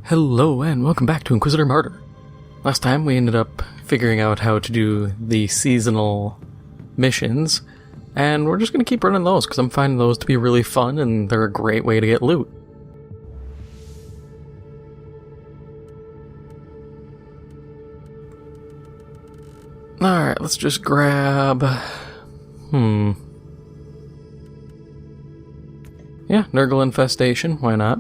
Hello and welcome back to Inquisitor Martyr. Last time we ended up figuring out how to do the seasonal missions, and we're just going to keep running those because I'm finding those to be really fun and they're a great way to get loot. Alright, let's just grab... Yeah, Nurgle Infestation, why not?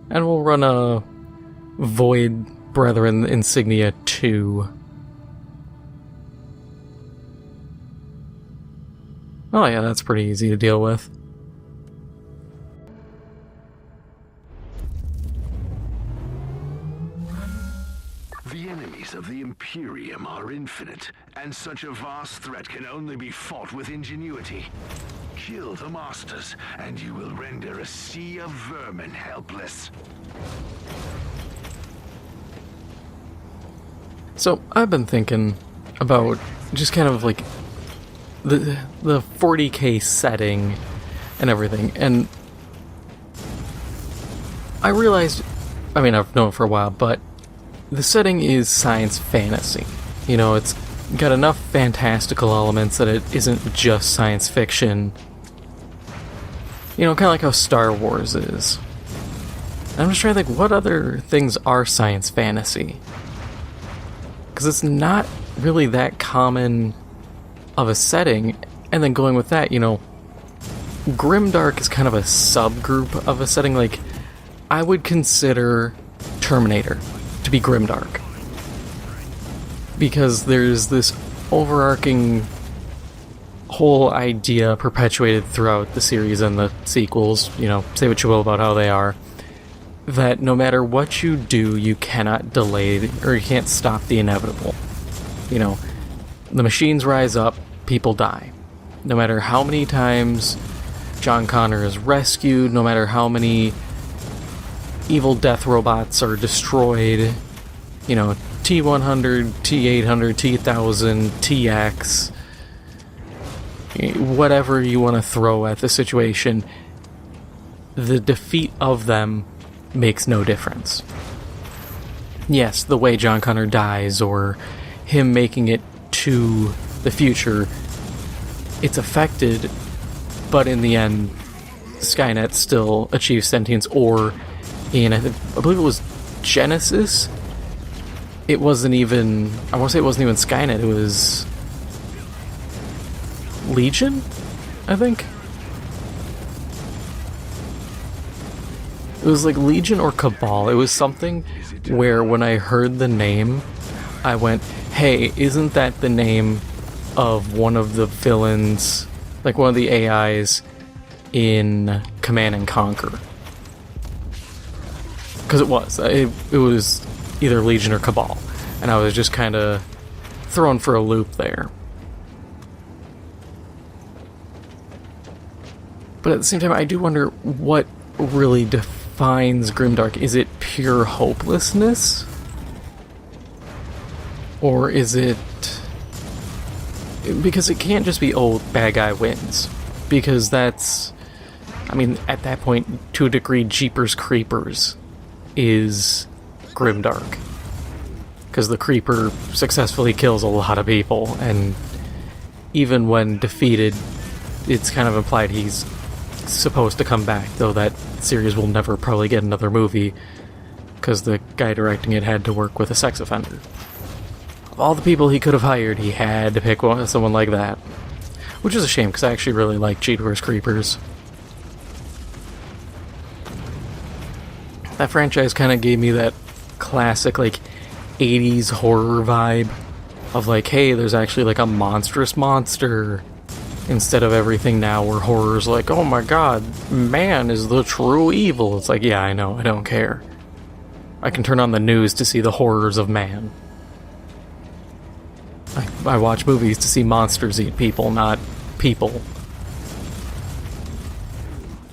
And we'll run a Void Brethren Insignia 2. Oh yeah, that's pretty easy to deal with. The enemies of the Imperium are infinite, and such a vast threat can only be fought with ingenuity. Kill the Masters, and you will render a sea of vermin helpless. So, I've been thinking about just kind of like the 40K setting and everything, and I realized, I mean, I've known it for a while, but the setting is science fantasy. You know, it's got enough fantastical elements that it isn't just science fiction. You know, kind of like how Star Wars is. And I'm just trying to think, what other things are science fantasy? Because it's not really that common of a setting, and then going with that, you know, Grimdark is kind of a subgroup of a setting. Like, I would consider Terminator to be Grimdark, because there's this overarching whole idea perpetuated throughout the series and the sequels, you know, say what you will about how they are, that no matter what you do, you cannot delay, or you can't stop the inevitable. You know, the machines rise up, people die. No matter how many times John Connor is rescued, no matter how many evil death robots are destroyed, you know, T-100, T-800, T-1000, TX, whatever you want to throw at the situation, the defeat of them makes no difference. Yes, the way John Connor dies, or him making it to the future, it's affected, but in the end, Skynet still achieves sentience. Or in, I believe it was Genesis, it wasn't even, I want to say it wasn't even Skynet, it was Legion, I think? It was like Legion or Cabal. It was something where when I heard the name, I went, hey, isn't that the name of one of the villains, like one of the AIs in Command and Conquer? Because it was. It was either Legion or Cabal. And I was just kind of thrown for a loop there. But at the same time, I do wonder what really defines Grimdark. Is it pure hopelessness? Or is it... Because it can't just be, oh, bad guy wins. Because that's... I mean, at that point, to a degree, Jeepers Creepers is Grimdark. Because the Creeper successfully kills a lot of people, and even when defeated, it's kind of implied he's supposed to come back, though that series will never probably get another movie, because the guy directing it had to work with a sex offender. Of all the people he could have hired, he had to pick someone like that. Which is a shame, because I actually really like Jeepers Creepers. That franchise kind of gave me that classic, like, 80s horror vibe of like, hey, there's actually like a monstrous monster, instead of everything now where horror's like, oh my god, man is the true evil. It's like, yeah, I know, I don't care. I can turn on the news to see the horrors of man. I watch movies to see monsters eat people, not people.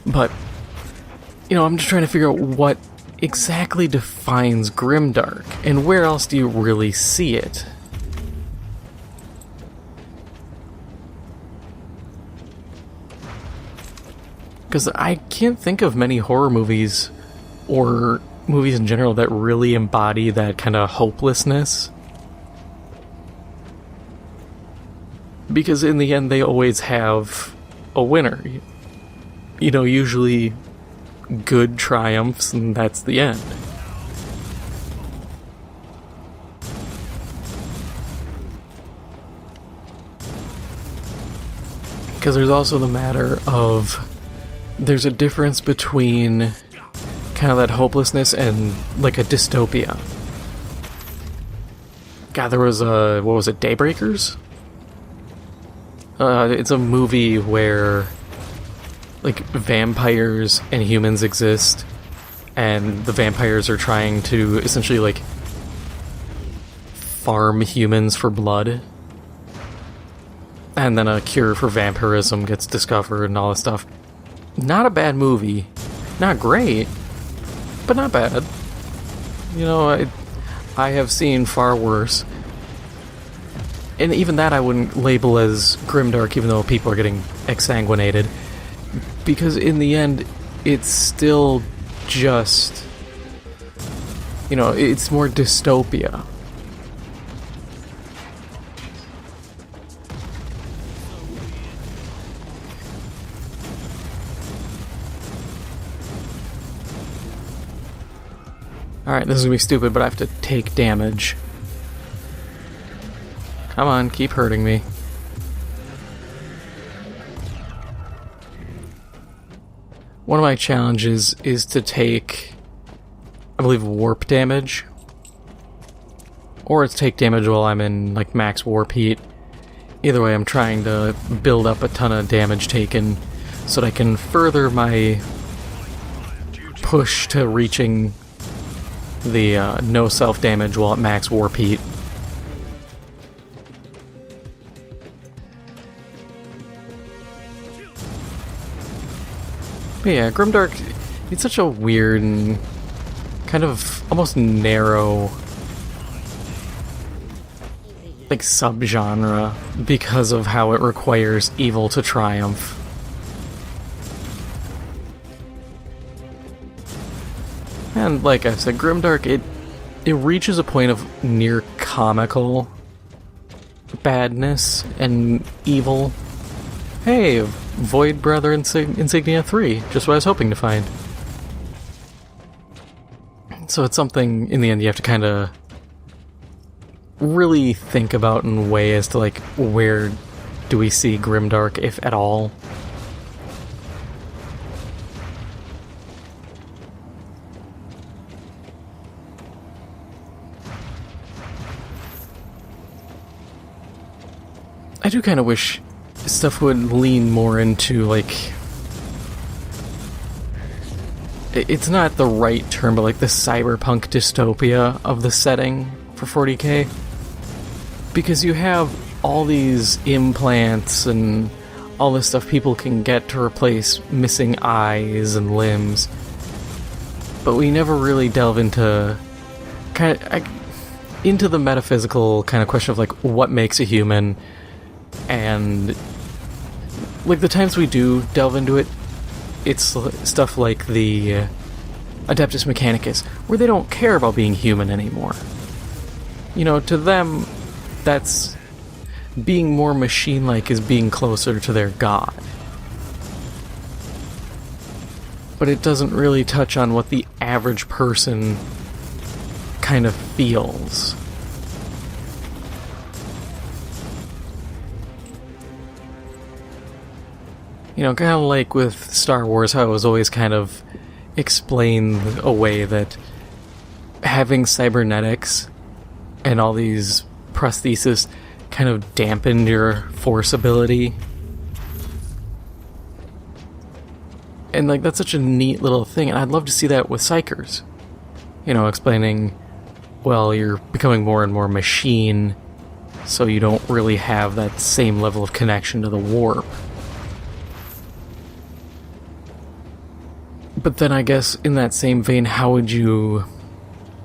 But, you know, I'm just trying to figure out what exactly defines grimdark, and where else do you really see it? Because I can't think of many horror movies, or movies in general, that really embody that kind of hopelessness. Because in the end, they always have a winner. You know, usually good triumphs, and that's the end. Because there's also the matter of, there's a difference between kind of that hopelessness and like a dystopia. God, there was a, what was it, Daybreakers? It's a movie where like vampires and humans exist, and the vampires are trying to essentially like farm humans for blood, and then a cure for vampirism gets discovered and all this stuff. Not a bad movie. Not great, but not bad. You know, I have seen far worse. And even that I wouldn't label as grimdark, even though people are getting exsanguinated. Because in the end, it's still just, you know, it's more dystopia. Alright, this is gonna be stupid, but I have to take damage. Come on, keep hurting me. One of my challenges is to take, I believe, warp damage. Or it's take damage while I'm in, like, max warp heat. Either way, I'm trying to build up a ton of damage taken so that I can further my push to reaching the no self-damage while at max warp heat. But yeah, grimdark, it's such a weird and kind of almost narrow like subgenre because of how it requires evil to triumph. And like I said, grimdark, it reaches a point of near comical badness and evil. Hey, Void Brother Insignia 3, just what I was hoping to find. So it's something, in the end, you have to kind of really think about and weigh as to, like, where do we see grimdark, if at all. I do kind of wish stuff would lean more into, like, it's not the right term, but like the cyberpunk dystopia of the setting for 40K. Because you have all these implants and all this stuff people can get to replace missing eyes and limbs, but we never really delve into into the metaphysical kind of question of like what makes a human. And like the times we do delve into it, it's stuff like the Adeptus Mechanicus, where they don't care about being human anymore. You know, to them, that's being more machine-like is being closer to their god. But it doesn't really touch on what the average person kind of feels. You know, kind of like with Star Wars, how it was always kind of explained away that having cybernetics and all these prostheses kind of dampened your force ability. And like that's such a neat little thing, and I'd love to see that with psychers. You know, explaining, well, you're becoming more and more machine, so you don't really have that same level of connection to the warp. But then I guess in that same vein, how would you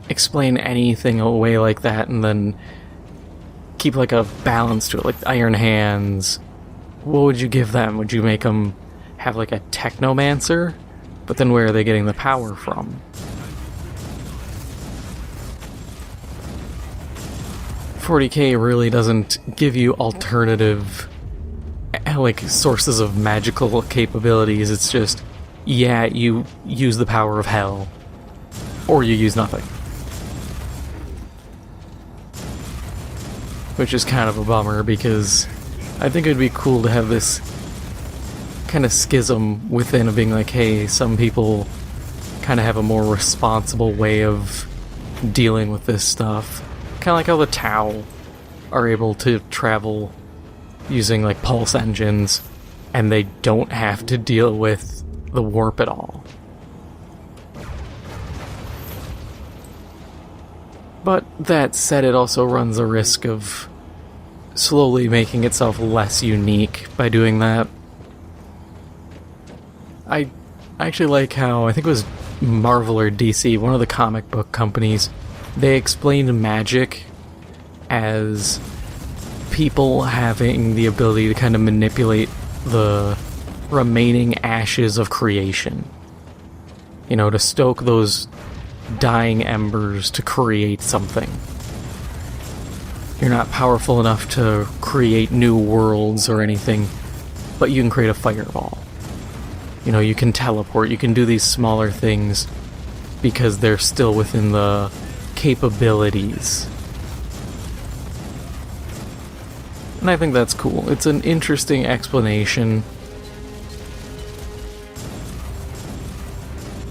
explain anything away like that and then keep like a balance to it, like Iron Hands? What would you give them? Would you make them have like a technomancer? But then where are they getting the power from? $40K really doesn't give you alternative like sources of magical capabilities. It's just, yeah, you use the power of hell, or you use nothing. Which is kind of a bummer, because I think it would be cool to have this kind of schism within of being like, hey, some people kind of have a more responsible way of dealing with this stuff. Kind of like how the Tau are able to travel using like pulse engines, and they don't have to deal with the warp at all. But that said, it also runs a risk of slowly making itself less unique by doing that. I actually like how, I think it was Marvel or DC, one of the comic book companies, they explained magic as people having the ability to kind of manipulate the remaining ashes of creation. You know, to stoke those dying embers to create something. You're not powerful enough to create new worlds or anything, but you can create a fireball. You know, you can teleport, you can do these smaller things because they're still within the capabilities. And I think that's cool. It's an interesting explanation.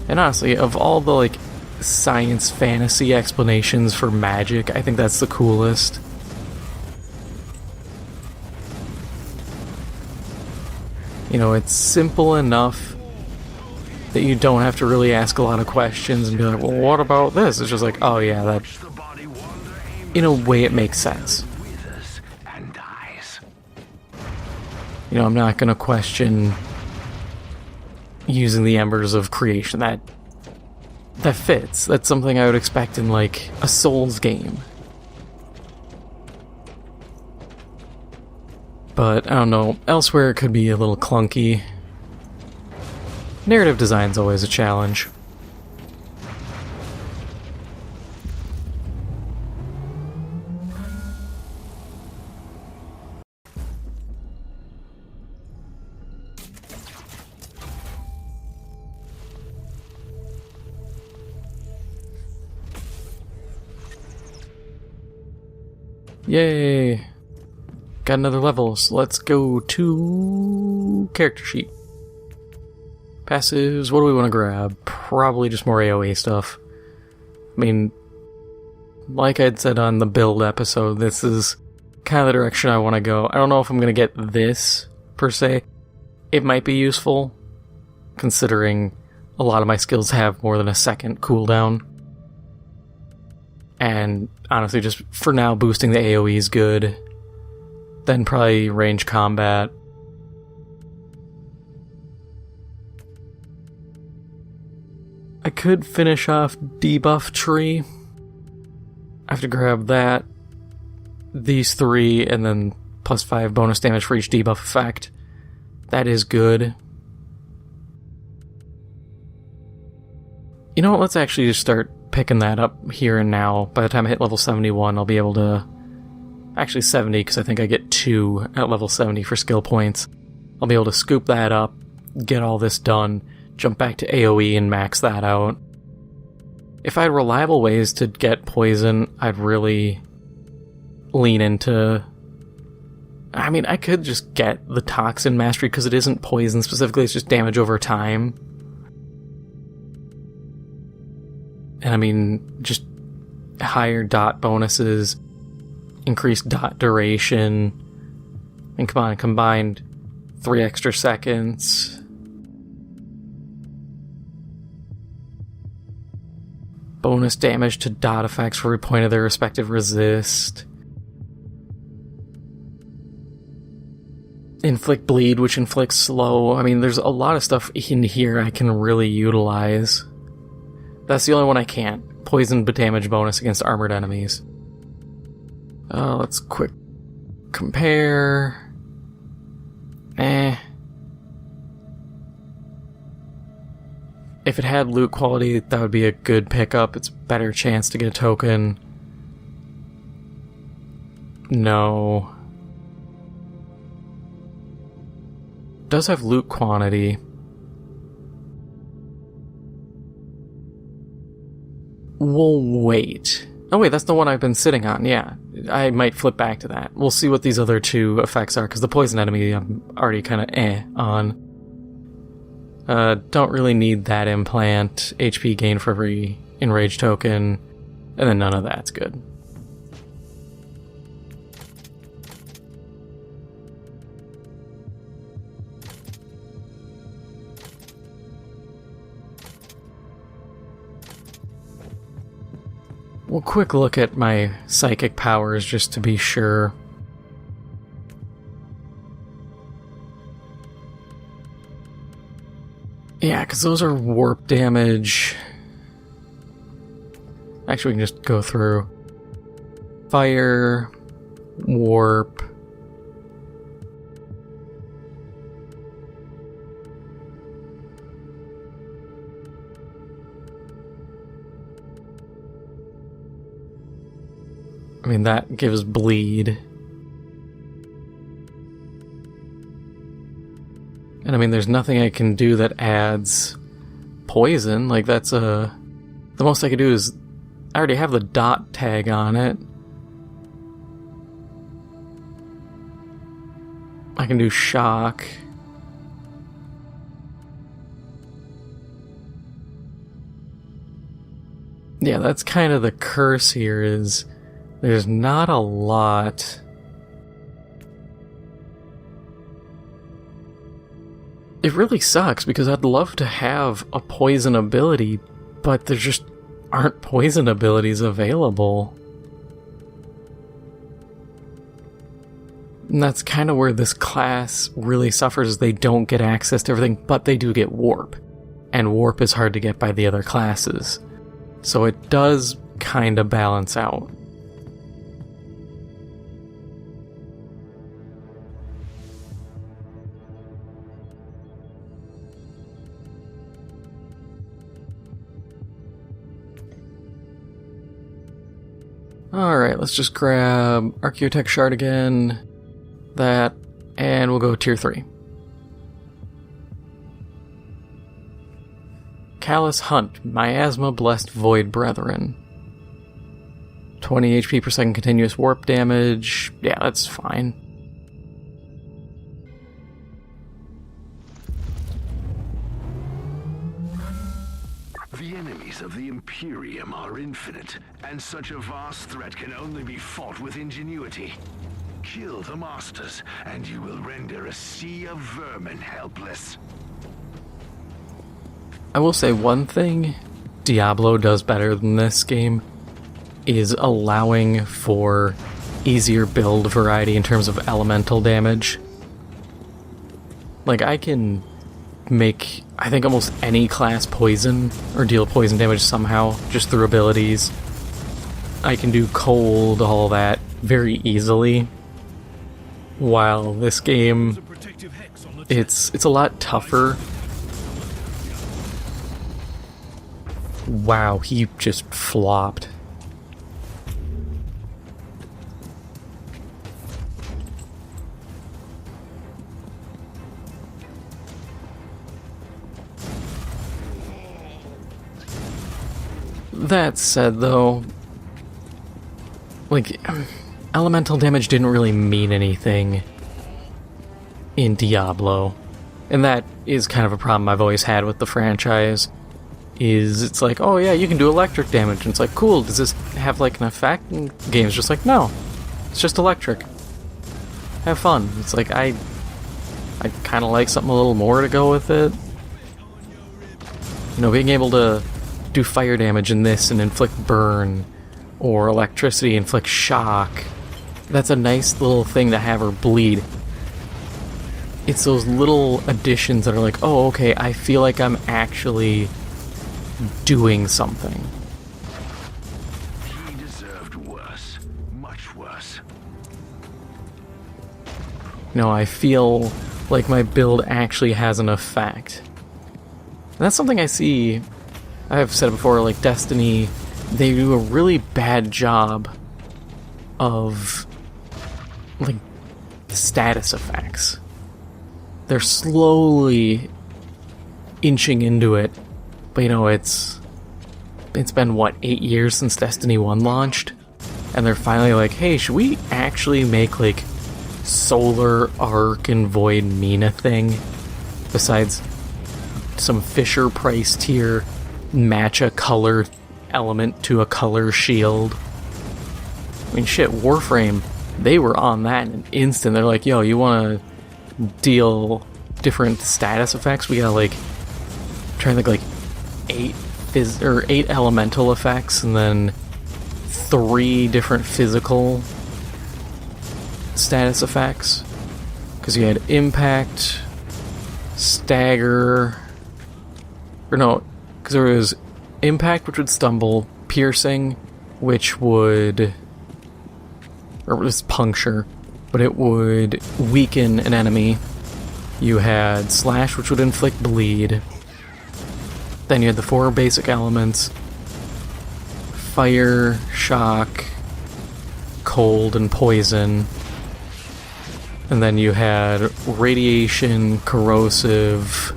And honestly, of all the like science fantasy explanations for magic, I think that's the coolest. You know, it's simple enough that you don't have to really ask a lot of questions and be like, well, what about this? It's just like, oh yeah, that... In a way, it makes sense. You know, I'm not going to question using the embers of creation. That fits. That's something I would expect in, like, a Souls game. But, I don't know, elsewhere it could be a little clunky. Narrative design's always a challenge. Yay! Got another level, so let's go to character sheet. Passives, what do we want to grab? Probably just more AoE stuff. I mean, like I'd said on the build episode, this is kind of the direction I want to go. I don't know if I'm going to get this, per se. It might be useful, considering a lot of my skills have more than a second cooldown. And honestly, just for now, boosting the AoE is good. Then probably range combat. I could finish off debuff tree. I have to grab that, these three, and then plus 5 bonus damage for each debuff effect. That is good. You know what, let's actually just start picking that up here and now. By the time I hit level 71, I'll be able to... Actually 70, because I think I get 2 at level 70 for skill points. I'll be able to scoop that up, get all this done, jump back to AoE and max that out. If I had reliable ways to get poison, I'd really lean into... I mean, I could just get the Toxin Mastery, because it isn't poison specifically, it's just damage over time. And I mean, just higher dot bonuses, increased dot duration, and come on, combined 3 extra seconds. Bonus damage to dot effects for every point of their respective resist. inflict bleed, which inflicts slow. I mean, there's a lot of stuff in here I can really utilize. That's the only one I can't. Poison damage bonus against armored enemies. Let's quick compare. If it had loot quality, that would be a good pickup. It's a better chance to get a token. No. Does have loot quantity. We'll wait. Oh wait, that's the one I've been sitting on, yeah. I might flip back to that. We'll see what these other two effects are, because the poison enemy I'm already kind of on. Don't really need that implant. HP gain for every enrage token, and then none of that's good. We'll quick look at my psychic powers just to be sure. Yeah, because those are warp damage. Actually, we can just go through. Fire, warp. I mean, that gives bleed. And I mean, there's nothing I can do that adds poison. Like, that's the most I could do is, I already have the dot tag on it. I can do shock. Yeah, that's kind of the curse here, is there's not a lot. It really sucks, because I'd love to have a poison ability, but there just aren't poison abilities available. And that's kind of where this class really suffers, is they don't get access to everything, but they do get warp. And warp is hard to get by the other classes. So it does kind of balance out. Alright, let's just grab Archaeotech Shard again, that, and we'll go Tier 3. Callous Hunt, Miasma Blessed Void Brethren. 20 HP per second continuous warp damage. Yeah, that's fine. The enemies of the Imperium are infinite, and such a vast threat can only be fought with ingenuity. Kill the Masters, and you will render a sea of vermin helpless. I will say one thing Diablo does better than this game is allowing for easier build variety in terms of elemental damage. Like, I can make, I think, almost any class poison, or deal poison damage somehow, just through abilities. I can do cold, all that, very easily. While this game, it's a lot tougher. Wow, he just flopped. That said, though, like, elemental damage didn't really mean anything in Diablo. And that is kind of a problem I've always had with the franchise. Is it's like, oh yeah, you can do electric damage, and it's like, cool, does this have like an effect? And the game's just like, no, it's just electric. Have fun. It's like, I kind of like something a little more to go with it. You know, being able to do fire damage in this and inflict burn, or electricity, inflict shock, that's a nice little thing to have, or bleed. it's those little additions that are like, oh, okay, I feel like I'm actually doing something. He deserved worse. Much worse. You know, I feel like my build actually has an effect. And that's something I see, I've said it before, like Destiny, they do a really bad job of, like, status effects. They're slowly inching into it, but you know, it's been, what, 8 years since Destiny 1 launched? And they're finally like, hey, should we actually make, like, Solar, Arc, and Void mean a thing? Besides some Fisher Price tier, match a color element to a color shield. I mean, shit, Warframe, they were on that in an instant. They're like, yo, you want to deal different status effects? We got, like, trying to think, like, 8 elemental effects, and then 3 different physical status effects. Because you had Impact, Stagger, or no, because there was Impact, which would stumble, Piercing, which would, or it was Puncture, but it would weaken an enemy. You had Slash, which would inflict bleed. Then you had the 4 basic elements: Fire, Shock, Cold, and Poison. And then you had Radiation, Corrosive,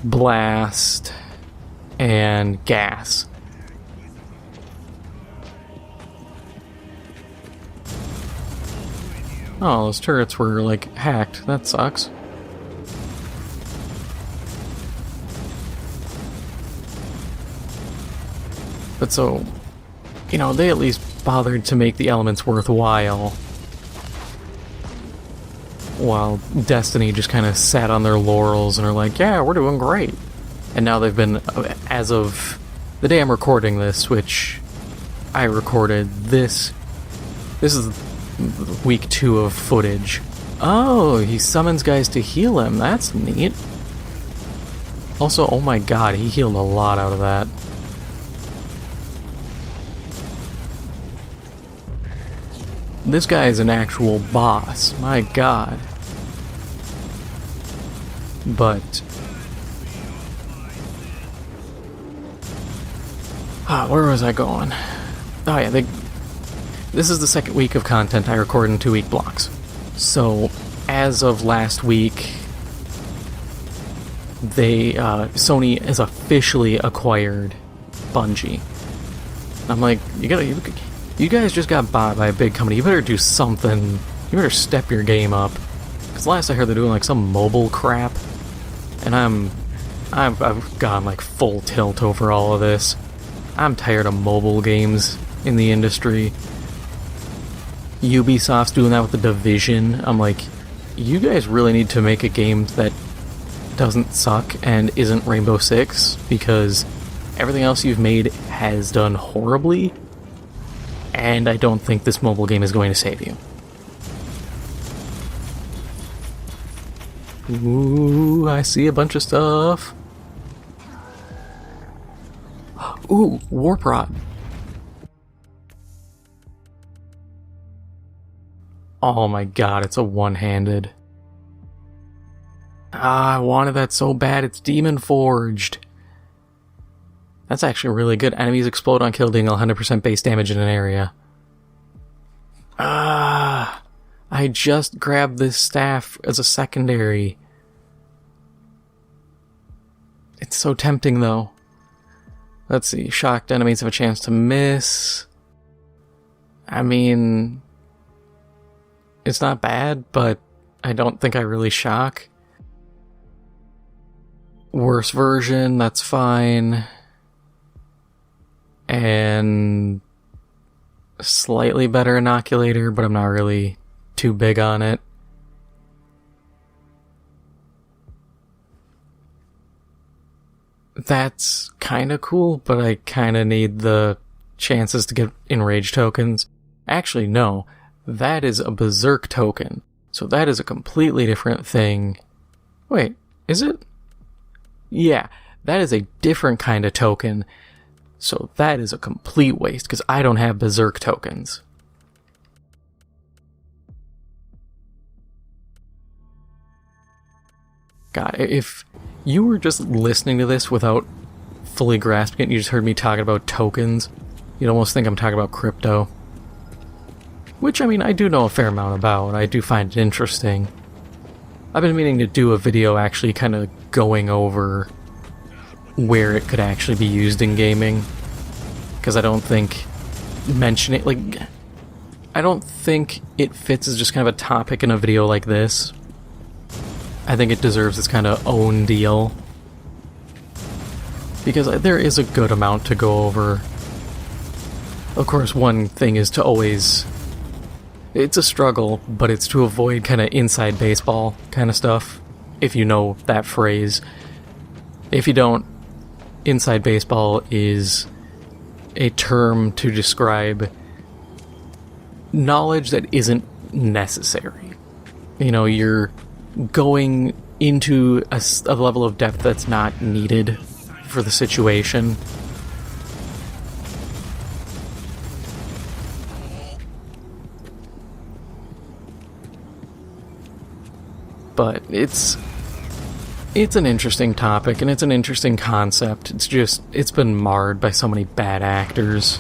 Blast, and Gas. Oh, those turrets were, like, hacked. That sucks. But so, you know, they at least bothered to make the elements worthwhile, while Destiny just kind of sat on their laurels and are like, yeah, we're doing great. And now they've been, as of the day I'm recording this, which I recorded this is week 2 of footage. Oh, he summons guys to heal him. That's neat. Also, oh my god, he healed a lot out of that. This guy is an actual boss. My god. But where was I going? Oh yeah, this is the second week of content I record in 2-week blocks. So, as of last week, Sony has officially acquired Bungie. I'm like, you guys just got bought by a big company. You better do something. You better step your game up. Because last I heard they're doing like some mobile crap, and I've gone like full tilt over all of this. I'm tired of mobile games in the industry. Ubisoft's doing that with The Division. I'm like, you guys really need to make a game that doesn't suck and isn't Rainbow Six, because everything else you've made has done horribly, and I don't think this mobile game is going to save you. Ooh, I see a bunch of stuff. Ooh, Warp Rod. Oh my god, it's a one-handed. I wanted that so bad, it's Demon Forged. That's actually really good. Enemies explode on kill, dealing 100% base damage in an area. I just grabbed this staff as a secondary. It's so tempting though. Let's see, shocked enemies have a chance to miss. I mean, it's not bad, but I don't think I really shock. Worse version, that's fine. And slightly better inoculator, but I'm not really too big on it. That's kinda cool, but I kinda need the chances to get enraged tokens. Actually, no. That is a Berserk token. So that is a completely different thing. Wait, is it? Yeah, that is a different kind of token. So that is a complete waste, because I don't have Berserk tokens. God, if you were just listening to this without fully grasping it, and you just heard me talking about tokens, you'd almost think I'm talking about crypto. Which, I mean, I do know a fair amount about. I do find it interesting. I've been meaning to do a video actually kind of going over where it could actually be used in gaming. Because I don't think mentioning, like, I don't think it fits as just kind of a topic in a video like this. I think it deserves its kind of own deal. Because there is a good amount to go over. Of course, one thing is to always... It's a struggle, but it's to avoid kind of inside baseball kind of stuff, if you know that phrase. If you don't, inside baseball is a term to describe knowledge that isn't necessary. You know, you're going into a level of depth that's not needed for the situation. But it's an interesting topic, and it's an interesting concept. It's just, it's been marred by so many bad actors.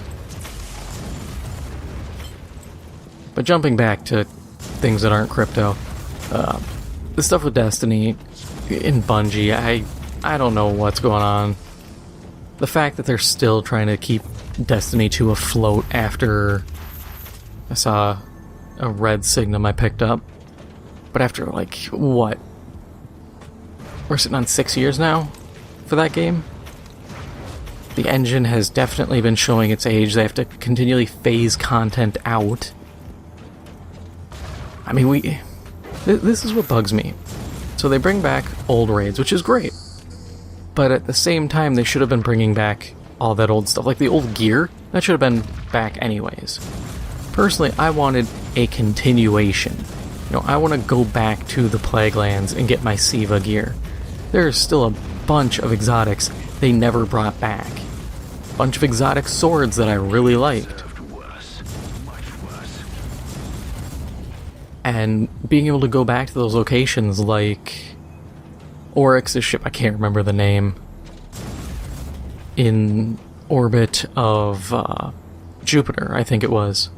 But jumping back to things that aren't crypto, the stuff with Destiny in Bungie, I don't know what's going on. The fact that they're still trying to keep Destiny 2 afloat after I saw a red signum I picked up. But after, like, what? We're sitting on 6 years now for that game? The engine has definitely been showing its age. They have to continually phase content out. I mean, this is what bugs me. So they bring back old raids, which is great. But at the same time, they should have been bringing back all that old stuff. Like the old gear, that should have been back anyways. Personally, I wanted a continuation. You know, I want to go back to the Plaguelands and get my Siva gear. There's still a bunch of exotics they never brought back. A bunch of exotic swords that I really liked. And being able to go back to those locations like Oryx's ship, I can't remember the name, in orbit of Jupiter, I think it was.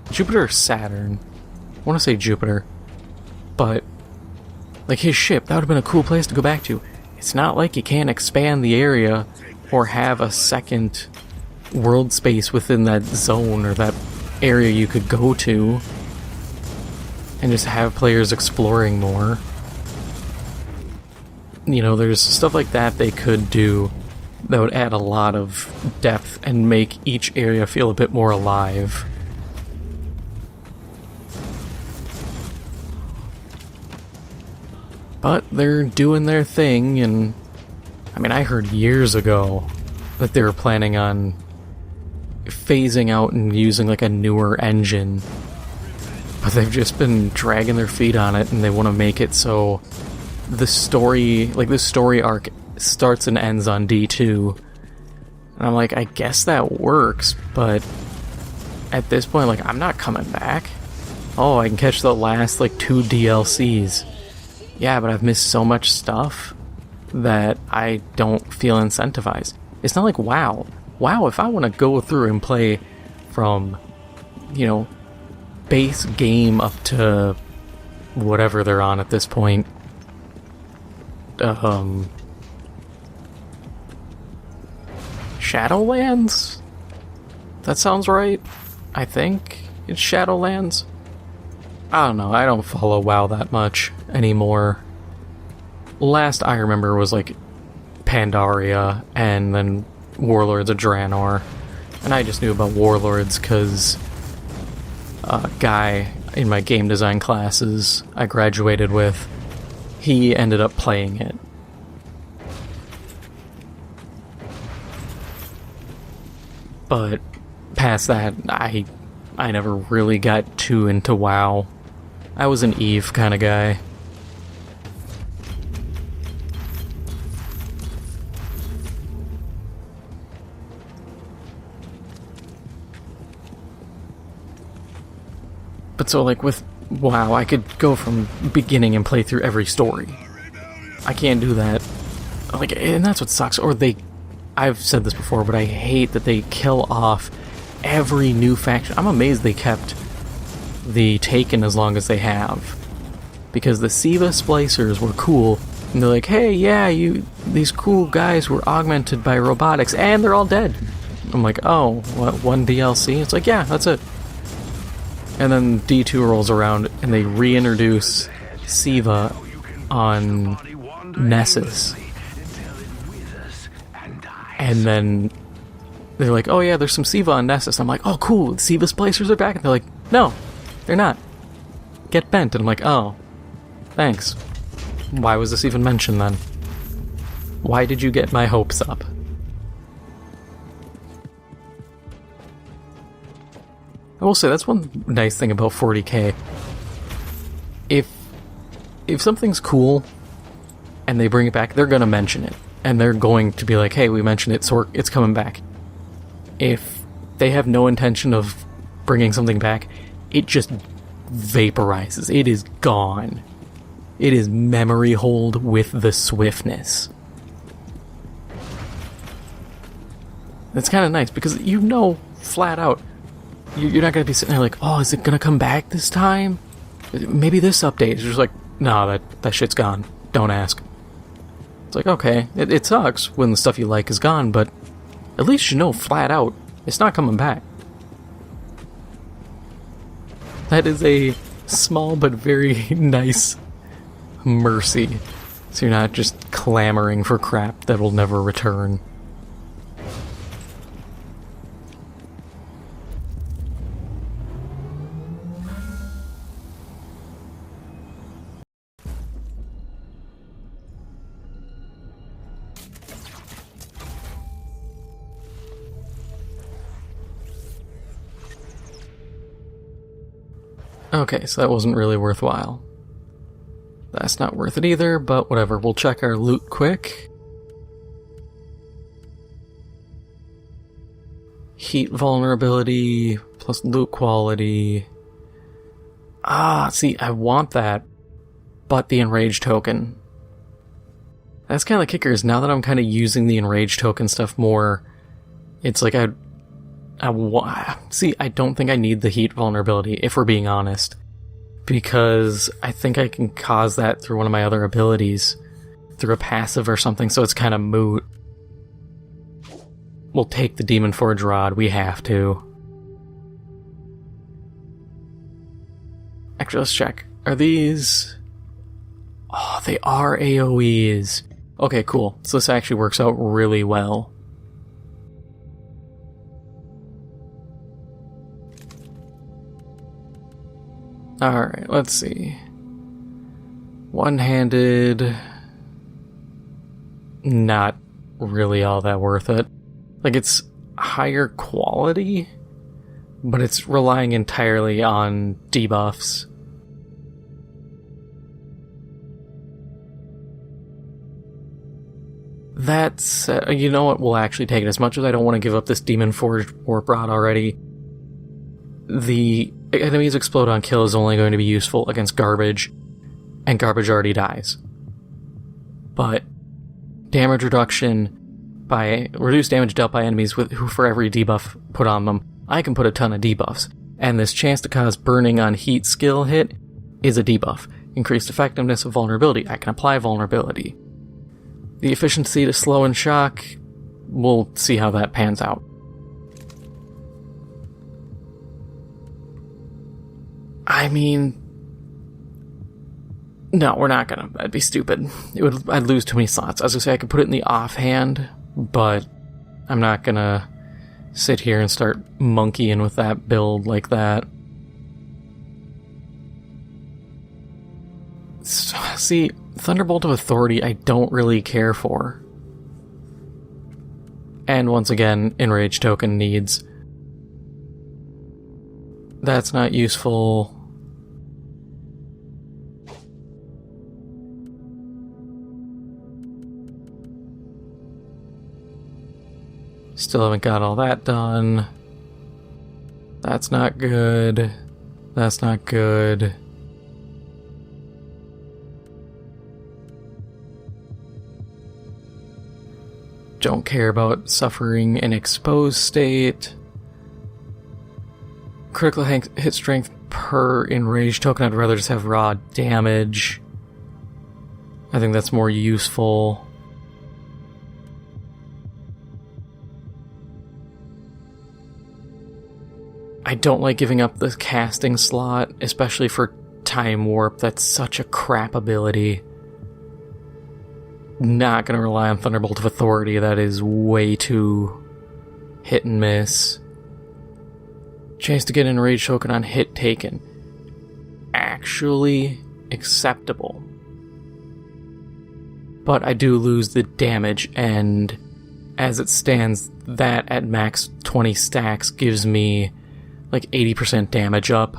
Jupiter or Saturn? I want to say Jupiter. But, like, his ship, that would have been a cool place to go back to. It's not like you can't expand the area or have a second world space within that zone or that area you could go to and just have players exploring more. You know, there's stuff like that they could do that would add a lot of depth and make each area feel a bit more alive. But they're doing their thing, and I mean, I heard years ago that they were planning on phasing out and using like a newer engine, but they've just been dragging their feet on it, and they want to make it so the story, like this story arc, starts and ends on D2. And I'm like, I guess that works, but at this point, like, I'm not coming back. Oh, I can catch the last like 2 DLCs. Yeah, but I've missed so much stuff that I don't feel incentivized. It's not like WoW. WoW, if I want to go through and play from, you know, base game up to whatever they're on at this point, Shadowlands? That sounds right. I think it's Shadowlands. I don't know, I don't follow WoW that much anymore. Last I remember was like Pandaria and then Warlords of Draenor. And I just knew about Warlords because a guy in my game design classes I graduated with, he ended up playing it. But past that, I never really got too into WoW. I was an Eve kind of guy. But so, like, with WoW, I could go from beginning and play through every story. I can't do that. Like, and that's what sucks. Or I've said this before, but I hate that they kill off every new faction. I'm amazed they kept the Taken as long as they have. Because the Siva Splicers were cool, and they're like, hey, yeah, these cool guys were augmented by robotics, and they're all dead. I'm like, oh, what, one DLC? It's like, yeah, that's it. And then D2 rolls around, and they reintroduce Siva on Nessus. And then they're like, oh yeah, there's some Siva on Nessus. I'm like, oh cool, the Siva Splicers are back. And they're like, no, they're not. Get bent. And I'm like, oh, thanks. Why was this even mentioned then? Why did you get my hopes up? I will say, that's one nice thing about 40K. If something's cool and they bring it back, they're going to mention it. And they're going to be like, hey, we mentioned it, so it's coming back. If they have no intention of bringing something back, it just vaporizes. It is gone. It is memory hold with the swiftness. It's kind of nice, because you know flat out, you're not going to be sitting there like, oh, is it going to come back this time? Maybe this update. It's just like, no, that shit's gone. Don't ask. It's like, okay, it sucks when the stuff you like is gone, but at least you know flat out it's not coming back. That is a small but very nice mercy. So you're not just clamoring for crap that will never return. Okay, so that wasn't really worthwhile. That's not worth it either, but whatever. We'll check our loot quick. Heat vulnerability plus loot quality. Ah, see, I want that, but the enraged token. That's kind of the kicker, is now that I'm kind of using the enraged token stuff more, it's like see, I don't think I need the heat vulnerability, if we're being honest. Because I think I can cause that through one of my other abilities. Through a passive or something, so it's kind of moot. We'll take the Demon Forge Rod, we have to. Actually, let's check. Are these... Oh, they are AoEs. Okay, cool. So this actually works out really well. Alright, let's see. One-handed... Not really all that worth it. Like, it's higher quality, but it's relying entirely on debuffs. That's... you know what? We'll actually take it. As much as I don't want to give up this Demon Forged Warp Rod already, the enemies explode on kill is only going to be useful against garbage, and garbage already dies. But damage reduction by reduced damage dealt by enemies who for every debuff put on them, I can put a ton of debuffs. And this chance to cause burning on heat skill hit is a debuff. Increased effectiveness of vulnerability, I can apply vulnerability. The efficiency to slow and shock, we'll see how that pans out. I mean, no, we're not gonna. That'd be stupid. I'd lose too many slots. As I say, I could put it in the offhand, but I'm not gonna sit here and start monkeying with that build like that. See, Thunderbolt of Authority I don't really care for. And once again, Enraged Token needs. That's not useful. Still haven't got all that done. That's not good. That's not good. Don't care about suffering an exposed state. Critical hit strength per enraged token. I'd rather just have raw damage. I think that's more useful. I don't like giving up the casting slot, especially for Time Warp. That's such a crap ability. Not gonna rely on Thunderbolt of Authority. That is way too hit and miss. Chance to get an enraged token on hit taken. Actually acceptable. But I do lose the damage, and as it stands, that at max 20 stacks gives me like 80% damage up.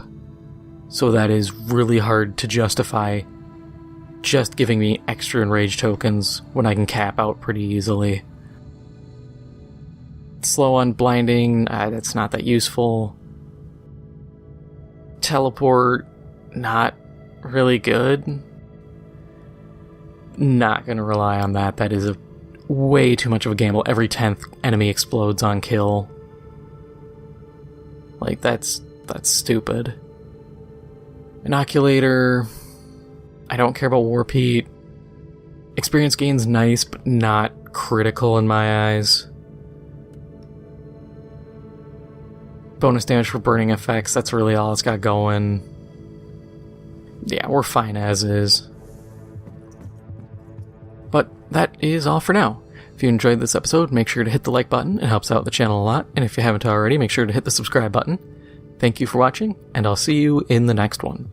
So that is really hard to justify just giving me extra enraged tokens when I can cap out pretty easily. Slow on blinding, that's not that useful. Teleport, not really good. Not gonna rely on that. That is a way too much of a gamble. Every 10th enemy explodes on kill. Like, that's stupid. Inoculator, I don't care about Warp Heat. Experience gain's nice, but not critical in my eyes. Bonus damage for burning effects, that's really all it's got going. Yeah, we're fine as is. But that is all for now. If you enjoyed this episode, make sure to hit the like button. It helps out the channel a lot. And if you haven't already, make sure to hit the subscribe button. Thank you for watching, and I'll see you in the next one.